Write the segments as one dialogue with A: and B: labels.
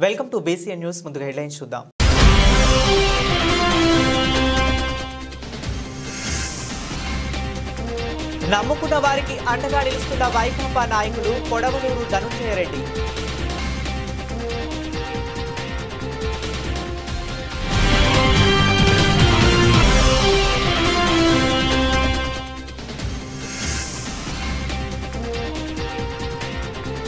A: Welcome to BCN news. ముందుగా headlines చూద్దాం. నమ్ముకున్న వారికి అండగా నిలుస్తున్న వైకాపా నాయకులు కొడవలూరు ధనుంజయ రెడ్డి.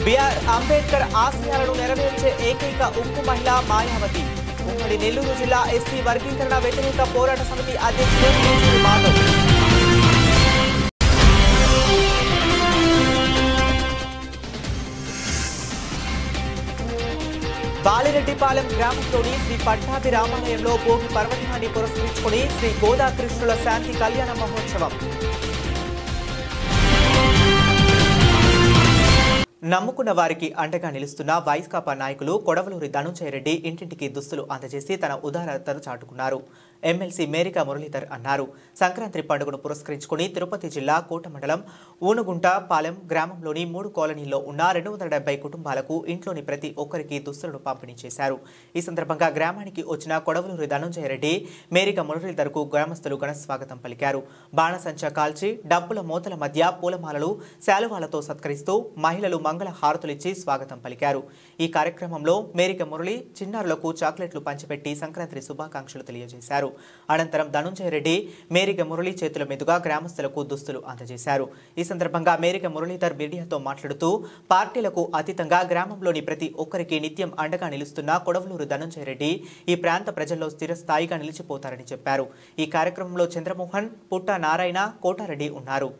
A: బిఆర్ అంబేద్కర్ ఆశయాలను నెరవేర్చే ఏకైక ఉక్కు మహిళ మాయావతి. ఉమ్మడి నెల్లూరు జిల్లా ఎస్సీ వర్గీకరణ వ్యతిరేక పోరాట సమితి అధ్యక్షుడు మాధవ్. బాలిరెడ్డిపాలెం గ్రామంలోని శ్రీ పట్టాభి రామాలయంలో భోగి పర్వదినాన్ని పురస్కరించుకుని శ్రీ గోదాకృష్ణుల శాంతి కళ్యాణ మహోత్సవం. నమ్ముకున్న వారికి అండగా నిలుస్తున్న వైకాపా నాయకులు కొడవలూరి ధనుంజయ రెడ్డి ఇంటింటికి దుస్తులు అందజేసి తన ఉదారతను చాటుకున్నారు. ఎమ్మెల్సీ మేరికా మురళీధర్ అన్నారు. సంక్రాంతి పండుగను పురస్కరించుకుని తిరుపతి జిల్లా కోట మండలం ఊనుగుంట పాలెం గ్రామంలోని 3 కాలనీల్లో ఉన్న 270 కుటుంబాలకు ఇంట్లోని ప్రతి ఒక్కరికి దుస్తులను పంపిణీ చేశారు. ఈ సందర్భంగా గ్రామానికి వచ్చిన కొడవలూరి ధనుంజయ రెడ్డి మేరికా మురళీధర్కు గ్రామస్తులు ఘన స్వాగతం పలికారు. బాణసంచా కాల్చి డబ్బుల మోతల మధ్య పూలమాలలు శాలువాలతో సత్కరిస్తూ మహిళలు మంగళ హారతులిచ్చి స్వాగతం పలికారు. ఈ కార్యక్రమంలో మేరికా మురళి చిన్నారులకు చాక్లెట్లు పంచిపెట్టి సంక్రాంతి శుభాకాంక్షలు తెలియజేశారు. అనంతరం ధనుంజయ రెడ్డి మేరికా మురళి చేతుల మీదుగా గ్రామస్తులకు దుస్తులు అందజేశారు. ఈ సందర్భంగా మేరికా మురళీధర్ మీడియాతో మాట్లాడుతూ పార్టీలకు అతీతంగా గ్రామంలోని ప్రతి ఒక్కరికి నిత్యం అండగా నిలుస్తున్న కొడవలూరు ధనుంజయ రెడ్డి ఈ ప్రాంత ప్రజల్లో స్థిరస్థాయిగా నిలిచిపోతారని చెప్పారు. ఈ కార్యక్రమంలో చంద్రమోహన్, పుట్ట నారాయణ, కోటారెడ్డి ఉన్నారు.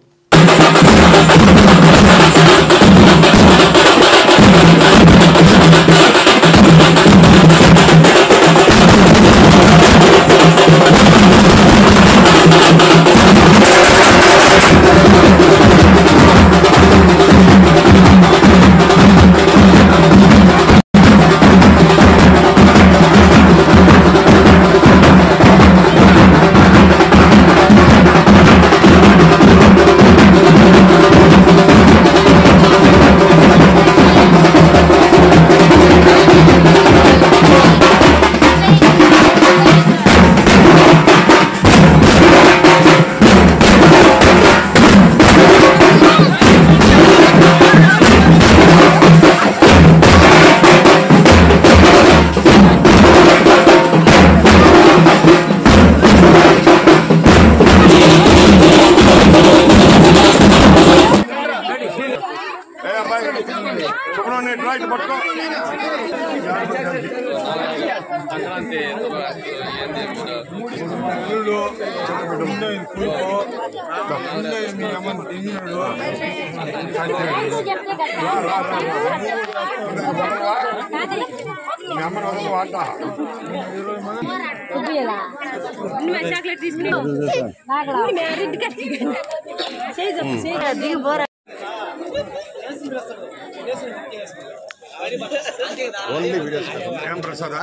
B: ఓన్లీ వీడియోస్ ఏం ప్రసాద్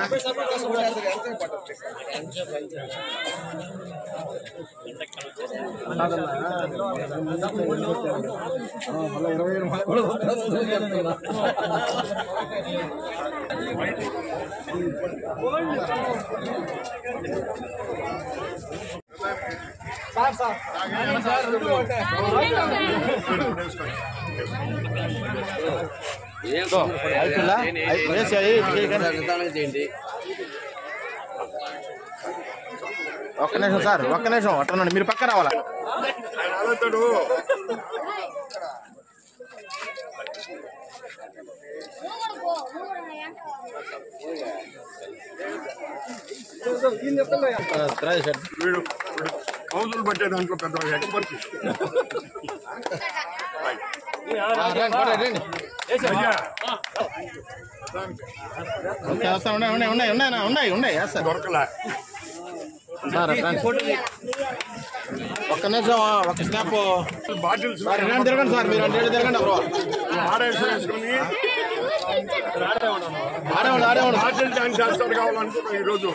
B: ఒక్క నిమిషం సార్, ఒక్క నిమిషం అట్లా మీరు పక్క రావాలా. వీడు కౌజులు పట్టే దాంట్లో పెద్ద ఎక్స్పర్ట్. దొరకలే ఒక్క నిమిషం, ఒక స్నాప్ బాటిల్స్ తిరగండి సార్, మీరు అంటే తిరగండి. ఆడేసుకుని ఆడేవాళ్ళు బాటిల్ డాన్స్ చేస్తారు కావాలనుకుంటున్నాం ఈరోజు.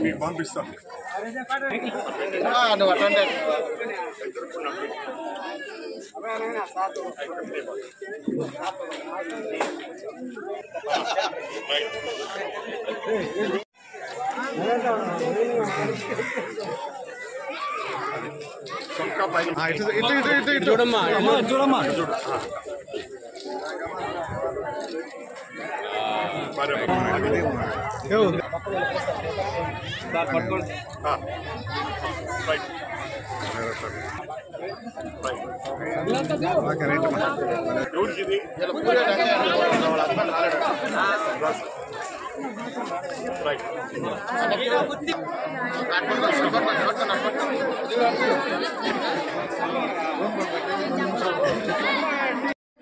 B: మీకు పంపిస్తాను.
C: చూడమ్మా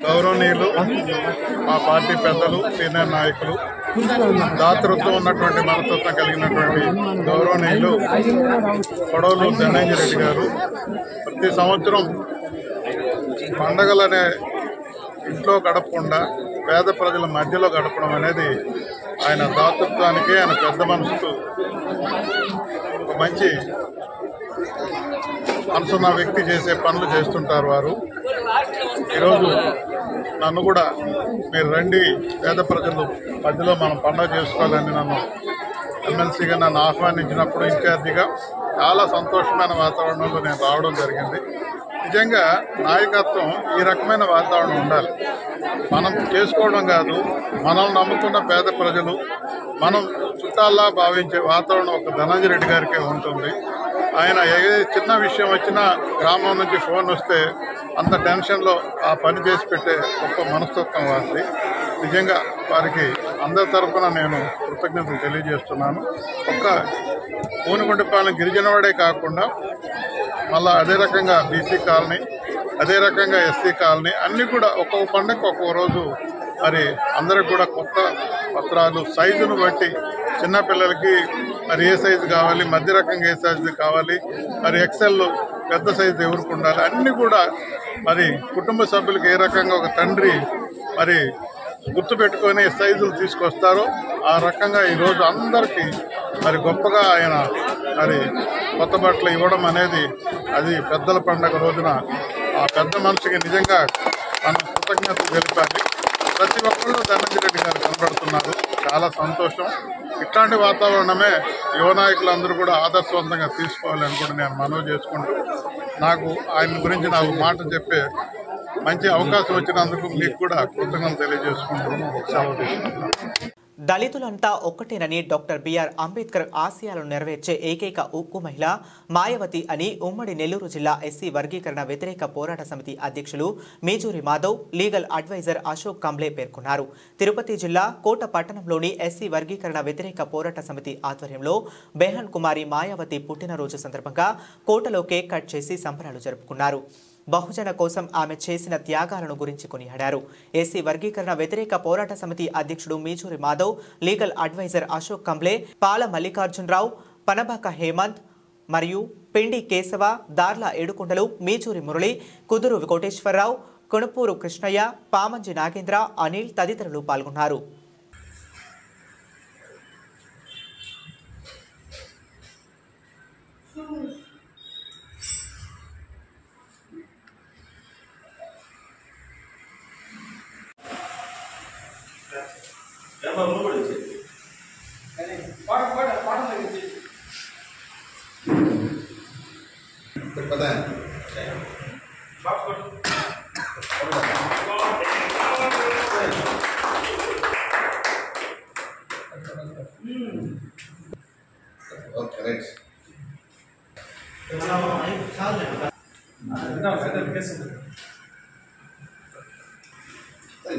D: గౌరవనీయులు మా పార్టీ పెద్దలు సీనియర్ నాయకులు దాతృత్వం ఉన్నటువంటి మనస్తత్వం కలిగినటువంటి గౌరవనీయులు కొడవలూరు ధనంజయ రెడ్డి గారు ప్రతి సంవత్సరం పండగలనే ఇంట్లో గడపకుండా పేద ప్రజల మధ్యలో గడపడం అనేది ఆయన దాతృత్వానికి ఆయన పెద్ద మనసుకు ఒక మంచి మనసున్న వ్యక్తి చేసే పనులు చేస్తుంటారు వారు. ఈరోజు నన్ను కూడా మీరు రండి పేద ప్రజలు మధ్యలో మనం పండుగ చేసుకోవాలని నన్ను ఎమ్మెల్సీగా నన్ను ఆహ్వానించినప్పుడు ఇన్ఛార్జిగా చాలా సంతోషమైన వాతావరణంలో నేను రావడం జరిగింది. నిజంగా నాయకత్వం ఈ రకమైన వాతావరణం ఉండాలి. మనం చేసుకోవడం కాదు, మనల్ని నమ్ముకున్న పేద ప్రజలు మనం చుట్టాల్లా భావించే వాతావరణం ఒక ధనంజయ రెడ్డి గారికే ఉంటుంది. ఆయన ఏ చిన్న విషయం వచ్చినా గ్రామం నుంచి ఫోన్ వస్తే అంత టెన్షన్లో ఆ పని చేసి పెట్టే గొప్ప మనస్తత్వం వారిది. నిజంగా వారికి అందరి తరఫున నేను కృతజ్ఞతలు తెలియజేస్తున్నాను. ఒక్క పూనుగుంటపాలెం గిరిజనవాడే కాకుండా మళ్ళీ అదే రకంగా బీసీ కాలనీ, అదే రకంగా ఎస్సీ కాలనీ అన్నీ కూడా ఒక్కొక్క పండుగ ఒక్కొక్క రోజు మరి అందరికి కూడా కొత్త పత్రాలు సైజును బట్టి చిన్నపిల్లలకి మరి ఏ సైజు కావాలి, మధ్య రకంగా ఏ సైజు కావాలి, మరి ఎక్సెల్ పెద్ద సైజు ఎవరికి ఉండాలి అన్నీ కూడా మరి కుటుంబ సభ్యులకు ఏ రకంగా ఒక తండ్రి మరి గుర్తుపెట్టుకొని సైజులు తీసుకొస్తారో ఆ రకంగా ఈరోజు అందరికీ మరి గొప్పగా ఆయన మరి కొత్త బట్టలు ఇవ్వడం అనేది అది పెద్దల పండగ రోజున ఆ పెద్ద మనిషికి నిజంగా మనం కృతజ్ఞతలు తెలిపాలి. ప్రతి ఒక్కళ్ళు ధనంజయ రెడ్డి గారు కనబడుతున్నారు, చాలా సంతోషం. ఇట్లాంటి వాతావరణమే యువ నాయకులందరూ కూడా ఆదర్శవంతంగా తీసుకోవాలని కూడా నేను మనవి చేసుకుంటూ నాకు ఆయన గురించి నాకు మాట చెప్పే మంచి అవకాశం వచ్చినందుకు మీకు కూడా కృతజ్ఞతలు తెలియజేసుకుంటున్నాను. సెలవు తీసుకుంటున్నాను.
A: దళితులంతా ఒక్కటేనని డాక్టర్ బిఆర్ అంబేద్కర్ ఆశయాలను నెరవేర్చే ఏకైక ఉక్కు మహిళ మాయావతి అని ఉమ్మడి నెల్లూరు జిల్లా ఎస్సీ వర్గీకరణ వ్యతిరేక పోరాట సమితి అధ్యక్షులు మీజూరి మాధవ్, లీగల్ అడ్వైజర్ అశోక్ కంబ్లే పేర్కొన్నారు. తిరుపతి జిల్లా కోట పట్టణంలోని ఎస్సీ వర్గీకరణ వ్యతిరేక పోరాట సమితి ఆధ్వర్యంలో బెహన్ కుమారి మాయావతి పుట్టినరోజు సందర్భంగా కోటలో కేక్ కట్ చేసి సంబరాలు జరుపుకున్నారు. బహుజన కోసం ఆమె చేసిన త్యాగాలను గురించి కొనియాడారు. ఎస్సీ వర్గీకరణ వ్యతిరేక పోరాట సమితి అధ్యక్షుడు మీజూరి మాధవ్, లీగల్ అడ్వైజర్ అశోక్ కంబ్లే, పాల మల్లికార్జునరావు, పనబాక హేమంత్ మరియు పిండి కేశవ, దార్ల ఏడుకొండలు, మీజూరి మురళి, కుదురు కోటేశ్వరరావు, కొనుపూరు కృష్ణయ్య, పామంజి నాగేంద్ర, అనిల్ తదితరులు పాల్గొన్నారు.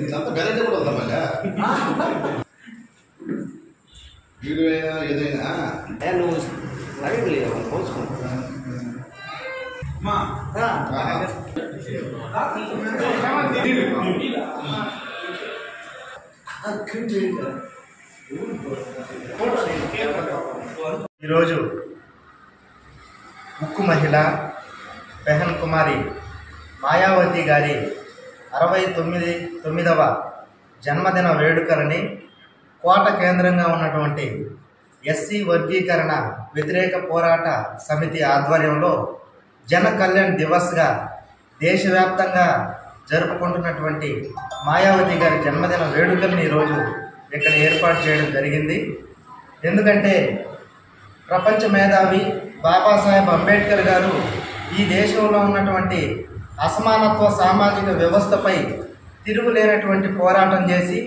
E: ఇదంతా వెరైటీ కూడా ఉందమ్మా. వీడియో అయినా ఏదైనా
F: నువ్వు అడగలేదు పోల్చుకుంటా
G: ఈరోజు ఉక్కు మహిళ బెహన్ కుమారి మాయావతి గారి 69వ జన్మదిన వేడుకలని కోట కేంద్రంగా ఉన్నటువంటి ఎస్సీ వర్గీకరణ వ్యతిరేక పోరాట సమితి ఆధ్వర్యంలో జన కళ్యాణ్ దివస్గా దేశవ్యాప్తంగా జరుపుకుంటున్నటువంటి మాయావతి గారి జన్మదిన వేడుకల్ని ఈరోజు ఇక్కడ ఏర్పాటు చేయడం జరిగింది. ఎందుకంటే ప్రపంచ మేధావి బాబాసాహెబ్ అంబేద్కర్ గారు ఈ దేశంలో ఉన్నటువంటి అసమానత్వ సామాజిక వ్యవస్థపై తిరుగులేనటువంటి పోరాటం చేసి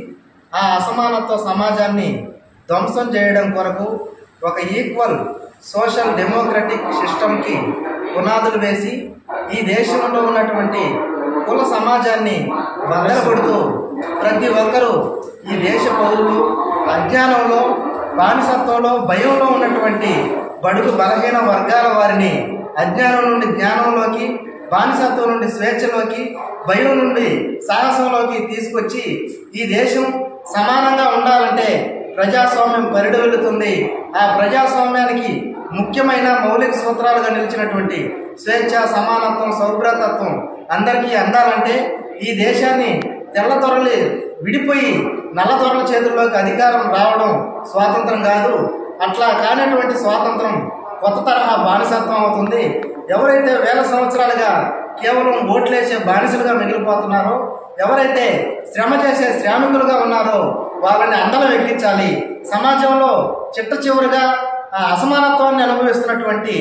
G: ఆ అసమానత్వ సమాజాన్ని ధ్వంసం చేయడం కొరకు ఒక ఈక్వల్ సోషల్ డెమోక్రటిక్ సిస్టమ్కి పునాదులు వేసి ఈ దేశంలో ఉన్నటువంటి కుల సమాజాన్ని బద్దలగొడుతూ ప్రతి ఒక్కరూ ఈ దేశ పౌరులు అజ్ఞానంలో బానిసత్వంలో భయంలో ఉన్నటువంటి బడుగు బలహీన వర్గాల వారిని అజ్ఞానం నుండి జ్ఞానంలోకి, బానిసత్వం నుండి స్వేచ్ఛలోకి, భయం నుండి సాహసంలోకి తీసుకొచ్చి ఈ దేశం సమానంగా ఉండాలంటే ప్రజాస్వామ్యం పరిడవిల్లుతుంది. ఆ ప్రజాస్వామ్యానికి ముఖ్యమైన మౌలిక సూత్రాలుగా నిలిచినటువంటి స్వేచ్ఛ, సమానత్వం, సౌభ్రతత్వం అందరికీ అందాలంటే ఈ దేశాన్ని తెల్లదొరలు విడిపోయి నల్లదొరల చేతుల్లోకి అధికారం రావడం స్వాతంత్రం కాదు. అట్లా కానటువంటి స్వాతంత్రం కొత్త తరహా బానిసత్వం అవుతుంది. ఎవరైతే వేల సంవత్సరాలుగా కేవలం ఓట్లేసే బానిసలుగా మిగిలిపోతున్నారో, ఎవరైతే శ్రమ చేసే శ్రామికులుగా ఉన్నారో వాళ్ళని అందలం ఎక్కించాలి. సమాజంలో చిట్ట చివరిగా అసమానత్వాన్ని అనుభవిస్తున్నటువంటి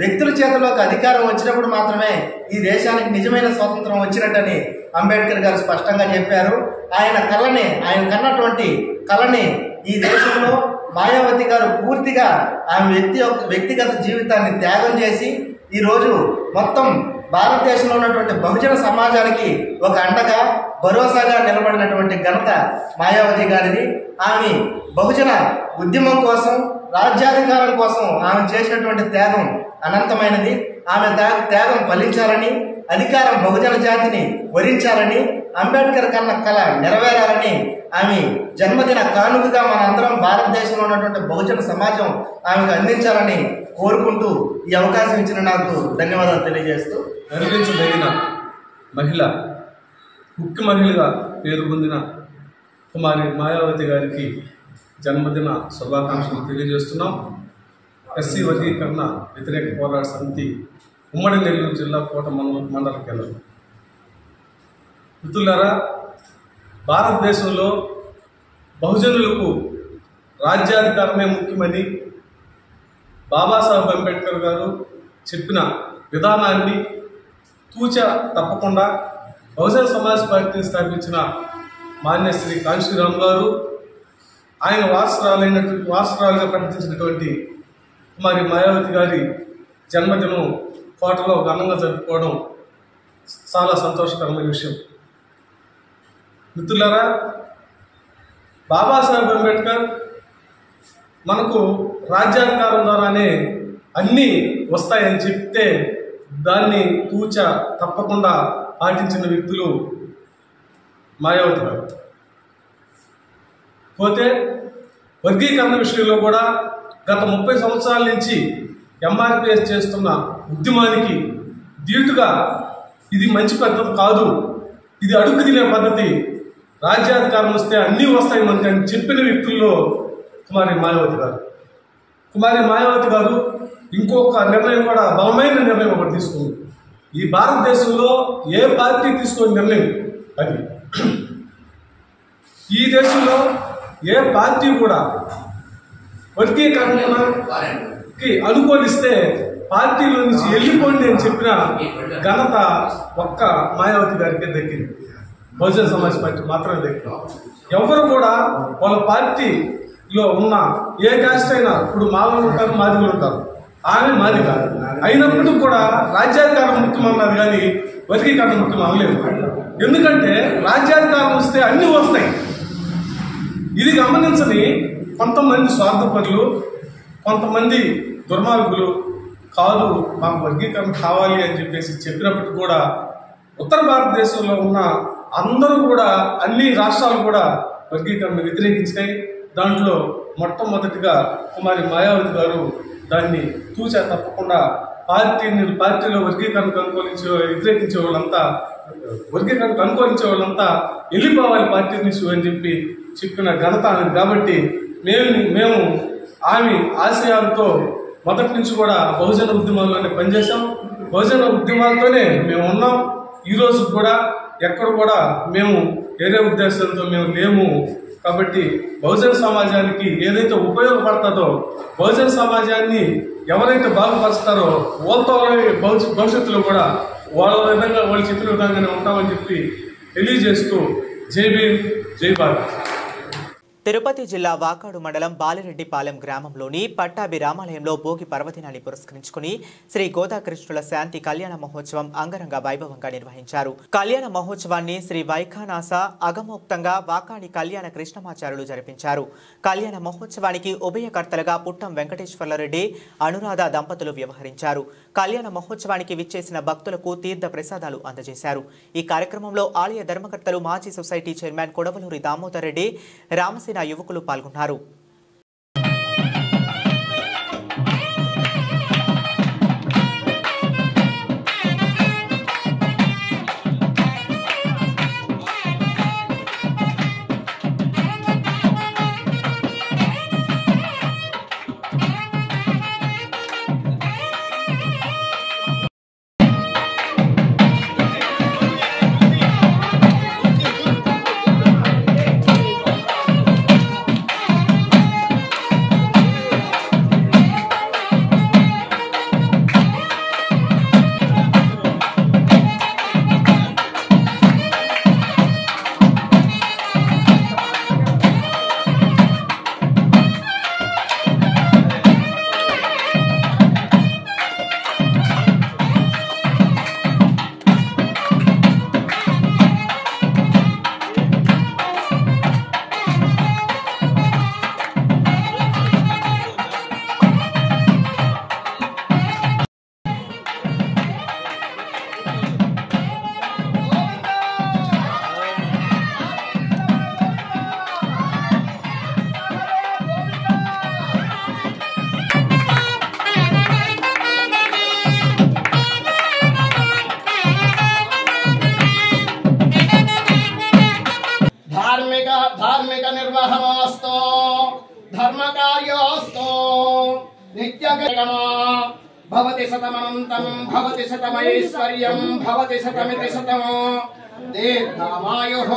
G: వ్యక్తుల చేతిలోకి అధికారం వచ్చినప్పుడు మాత్రమే ఈ దేశానికి నిజమైన స్వాతంత్రం వచ్చినట్టని అంబేద్కర్ గారు స్పష్టంగా చెప్పారు. ఆయన కన్నటువంటి కళని ఈ దేశంలో మాయావతి గారు పూర్తిగా ఆమె వ్యక్తిగత జీవితాన్ని త్యాగం చేసి ఈరోజు మొత్తం భారతదేశంలో ఉన్నటువంటి బహుజన సమాజానికి ఒక అండగా, భరోసాగా నిలబడినటువంటి ఘనత మాయావతి గారిది. ఆమె బహుజన ఉద్యమం కోసం, రాజ్యాధికారం కోసం ఆమె చేసినటువంటి త్యాగం అనంతమైనది. ఆమె త్యాగం ఫలించాలని, అధికారం బహుజన జాతిని వరించాలని, అంబేద్కర్ కన్న కళ నెరవేరాలని ఆమె జన్మదిన కానుకగా మనందరం భారతదేశంలో ఉన్నటువంటి బహుజన సమాజం ఆమెకు అందించాలని కోరుకుంటూ ఈ అవకాశం ఇచ్చిన నాకు ధన్యవాదాలు తెలియజేస్తూ,
C: గర్వించదగిన మహిళ, ముఖ్య మహిళగా పేరు పొందిన కుమారి మాయావతి గారికి జన్మదిన శుభాకాంక్షలు తెలియజేస్తున్నాం. ఎస్సీ వర్గీకరణ వ్యతిరేక పోరాట సమితి ఉమ్మడి నెల్లూరు జిల్లా కోట మండల కేంద్రం. మిత్రులారా, భారతదేశంలో బహుజనులకు రాజ్యాధికారమే ముఖ్యమని బాబాసాహెబ్ అంబేద్కర్ గారు చెప్పిన విధానాన్ని తూచా తప్పకుండా బహుజన సమాజ్ పార్టీని స్థాపించిన మాన్యశ్రీ కాంశీరామ్ గారు, ఆయన వారసురాలుగా ప్రకటించినటువంటి కుమారి మాయావతి గారి జన్మదినం కోటలో ఘనంగా జరుపుకోవడం చాలా సంతోషకరమైన విషయం. మిత్రులారా, బాబాసాహెబ్ అంబేద్కర్ మనకు రాజ్యాధికారం ద్వారానే అన్నీ వస్తాయని చెప్తే దాన్ని తూచా తప్పకుండా పాటించిన వ్యక్తులు మాయావతి గారు. పోతే వర్గీకరణ విషయంలో కూడా గత 30 సంవత్సరాల నుంచి ఎంఆర్పిఎస్ చేస్తున్న ఉద్యమానికి ధీటుగా ఇది మంచి పద్ధతి కాదు, ఇది అడుగు తినే పద్ధతి, రాజ్యాధికారం వస్తే అన్నీ వస్తాయి మనకి అని చెప్పిన వ్యక్తుల్లో కుమారి మాయావతి గారు. కుమారి మాయావతి గారు ఇంకొక నిర్ణయం కూడా, బలమైన నిర్ణయం ఒకటి తీసుకుంది. ఈ భారతదేశంలో ఏ పార్టీ తీసుకునే నిర్ణయం అది. ఈ దేశంలో ఏ పార్టీ కూడా వర్గీకరణకి అనుకూలిస్తే పార్టీలో నుంచి వెళ్ళిపోండి అని చెప్పిన ఘనత ఒక్క మాయావతి గారికి దక్కింది. బహుజన సమాజ్ పార్టీ మాత్రమే దక్కింది. ఎవరు కూడా వాళ్ళ పార్టీలో ఉన్న ఏ కాస్ట్ అయినా, ఇప్పుడు మాలలు ఉంటారు, మాదిగలు ఉంటారు, ఆమె మాదిగ అయినప్పుడు కూడా రాజ్యాధికారం ముఖ్యమన్నది కానీ వర్గీకరణ ముఖ్యం అనలేదు. ఎందుకంటే రాజ్యాధికారం వస్తే అన్నీ వస్తాయి. ఇది గమనించని కొంతమంది స్వార్థపరులు, కొంతమంది దుర్మార్గులు కాదు మాకు వర్గీకరణ కావాలి అని చెప్పినప్పటికీ కూడా ఉత్తర భారతదేశంలో ఉన్న అందరూ కూడా, అన్ని రాష్ట్రాలు కూడా వర్గీకరణ వ్యతిరేకించినాయి. దాంట్లో మొట్టమొదటిగా కుమారి మాయావతి గారు దాన్ని తూచా తప్పకుండా పార్టీలో వర్గీకరణకు వ్యతిరేకించే వాళ్ళంతా వర్గీకరణకు అనుకూలించే వాళ్ళంతా వెళ్ళిపోవాలి పార్టీ నుంచి అని చెప్పిన ఘనత అనేది. కాబట్టి మేము ఆమె ఆశయాలతో మొదటి నుంచి కూడా బహుజన ఉద్యమాల్లోనే పనిచేసాం. బహుజన ఉద్యమాలతోనే మేము ఉన్నాం. ఈరోజు కూడా ఎక్కడ కూడా మేము వేరే ఉద్దేశంతో మేము లేము. కాబట్టి బహుజన సమాజానికి ఏదైతే ఉపయోగపడుతుందో, బహుజన సమాజాన్ని ఎవరైతే బాగుపరుస్తారో వాళ్ళతో భవిష్యత్తులో కూడా వాళ్ళ విధంగా వాళ్ళు చెప్పిన విధంగానే ఉంటామని చెప్పి తెలియజేస్తూ జై భీమ్, జై భారత్.
A: తిరుపతి జిల్లా వాకాడు మండలం బాలిరెడ్డిపాలెం గ్రామంలోని పట్టాభి రామాలయంలో భోగి పర్వదినాన్ని పురస్కరించుకుని శ్రీ గోదాకృష్ణుల శాంతి కళ్యాణ మహోత్సవం అంగరంగ వైభవంగా నిర్వహించారు. కళ్యాణ మహోత్సవాన్ని శ్రీ వైఖానాస అగమోక్తంగా వాకాడి కళ్యాణ కృష్ణమాచార్యులు జరిపించారు. కళ్యాణ మహోత్సవానికి ఉభయకర్తలుగా పుట్టం వెంకటేశ్వర్లరెడ్డి, అనురాధ దంపతులు వ్యవహరించారు. కళ్యాణ మహోత్సవానికి విచ్చేసిన భక్తులకు తీర్థ ప్రసాదాలు అందజేశారు. ఈ కార్యక్రమంలో ఆలయ ధర్మకర్తలు, మాజీ సొసైటీ చైర్మన్ కొడవలూరి దామోదర్ రెడ్డి, రామసేన యువకులు పాల్గొన్నారు.
H: धार्मिक निर्वहणोऽस्तु धर्मकार्योऽस्तु नित्यगमो भवति शतमनन्तं भवति शतमैश्वर्यं भवति शतमिति शतमो दीर्घमायुः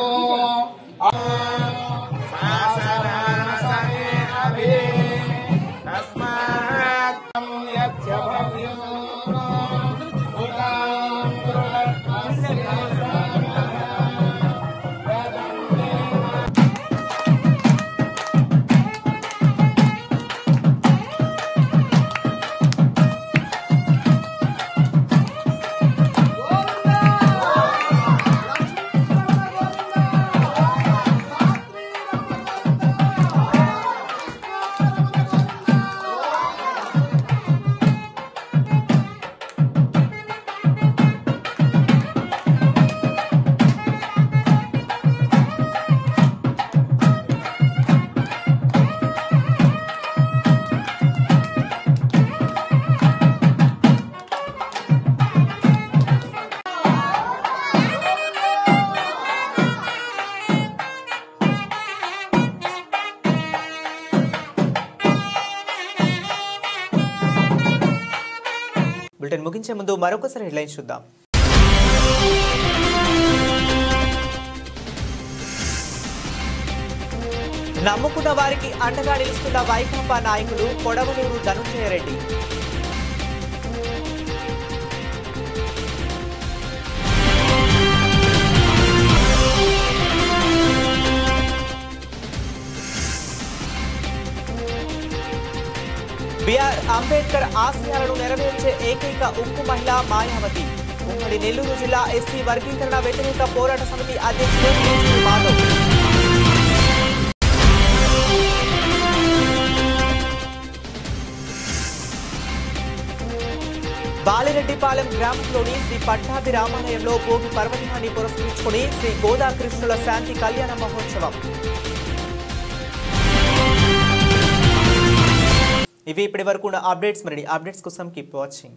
A: బులెటిన్ ముగించే ముందు మరొకసారి హెడ్లైన్స్ చూద్దాం. నమ్ముకున్న వారికి అండగా నిలుస్తున్న వైకాపా నాయకులు కొడవలూరు ధనుంజయ రెడ్డి. బిఆర్ అంబేద్కర్ ఆశయాలను నెరవేర్చే ఏకైక ఉక్కు మహిళ మాయావతి. ఉమ్మడి నెల్లూరు జిల్లా ఎస్సీ వర్గీకరణ వ్యతిరేక పోరాట సమితి అధ్యక్షుడు కేజీ మాధవ్. బాలిరెడ్డిపాలెం గ్రామంలోని శ్రీ పట్టాభి రామాలయంలో భోగి పర్వదినాన్ని పురస్కరించుకుని శ్రీ గోదాకృష్ణుల శాంతి కళ్యాణ మహోత్సవం. ఇవి ఇప్పటి వరకు ఉన్న అప్డేట్స్. మరిన్ని అప్డేట్స్ కోసం కీప్ వాచింగ్.